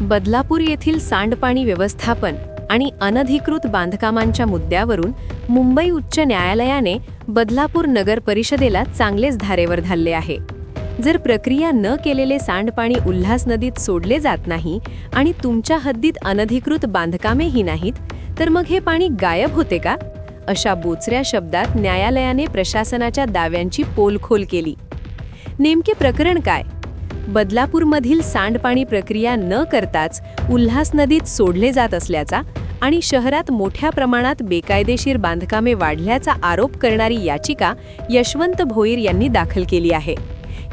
बदलापूर येथील सांडपाणी व्यवस्थापन आणि अनधिकृत बांधकामांच्या मुद्द्यावरून मुंबई उच्च न्यायालयाने बदलापूर नगर परिषदेला चांगलेच धारेवर धरले आहे. जर प्रक्रिया न केलेले सांडपाणी उल्हास नदीत सोडले जात नाही आणि तुमच्या हद्दीत अनधिकृत बांधकामेही नाहीत, तर मग हे पाणी गायब होते का? अशा बोचऱ्या शब्दात न्यायालयाने प्रशासनाच्या दाव्यांची पोलखोल केली. नेमके प्रकरण काय? बदलापूरमधील सांडपाणी प्रक्रिया न करताच उल्हास नदीत सोडले जात असल्याचा आणि शहरात मोठ्या प्रमाणात बेकायदेशीर बांधकामे वाढल्याचा आरोप करणारी याचिका यशवंत भोईर यांनी दाखल केली आहे.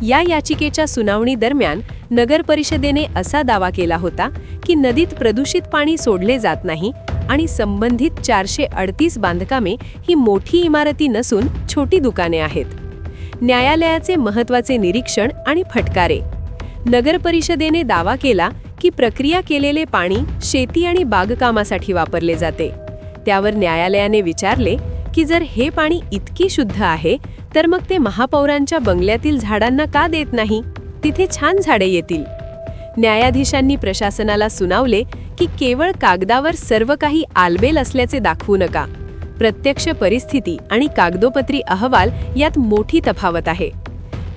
या याचिकेच्या सुनावणी दरम्यान नगर परिषदेने असा दावा केला होता की नदीत प्रदूषित पाणी सोडले जात नाही आणि संबंधित 438 बांधकामे ही मोठी इमारती नसून छोटी दुकाने आहेत. न्यायालयाचे महत्त्वाचे निरीक्षण आणि फटकारे. नगर परिषदेने दावा केला की प्रक्रिया केलेले पाणी शेती आणि बागकामासाठी वापरले जाते. त्यावर न्यायालयाने विचारले की जर हे पाणी इतकी शुद्ध आहे तर मग ते महापौरांच्या बंगल्यातील झाडांना का देत नाही? तिथे छान झाडे येतील. न्यायाधीशांनी प्रशासनाला सुनावले की केवळ कागदावर सर्व काही आलबेल असल्याचे दाखवू नका. प्रत्यक्ष परिस्थिती आणि कागदोपत्री अहवाल यात मोठी तफावत आहे.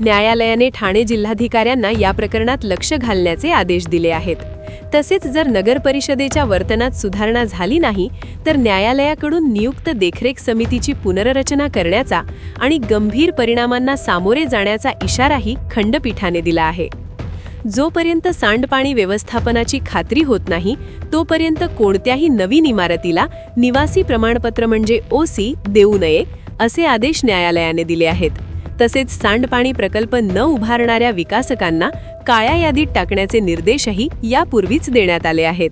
न्यायालयाने ठाणे जिल्हाधिकाऱ्यांना या प्रकरणात लक्ष घालण्याचे आदेश दिले आहेत. तसेच जर नगर परिषदेच्या वर्तनात सुधारणा झाली नाही तर न्यायालयाकडून नियुक्त देखरेख समितीची पुनर्रचना करण्याचा आणि गंभीर परिणामांना सामोरे जाण्याचा इशाराही खंडपीठाने दिला आहे. जोपर्यंत सांडपाणी व्यवस्थापनाची खात्री होत नाही तोपर्यंत कोणत्याही नवीन इमारतीला निवासी प्रमाणपत्र म्हणजे OC देऊ नये असे आदेश न्यायालयाने दिले आहेत. तसेच सांडपाणी प्रकल्प न उभारणाऱ्या विकासकांना काळ्या यादीत टाकण्याचे निर्देशही यापूर्वीच देण्यात आले आहेत.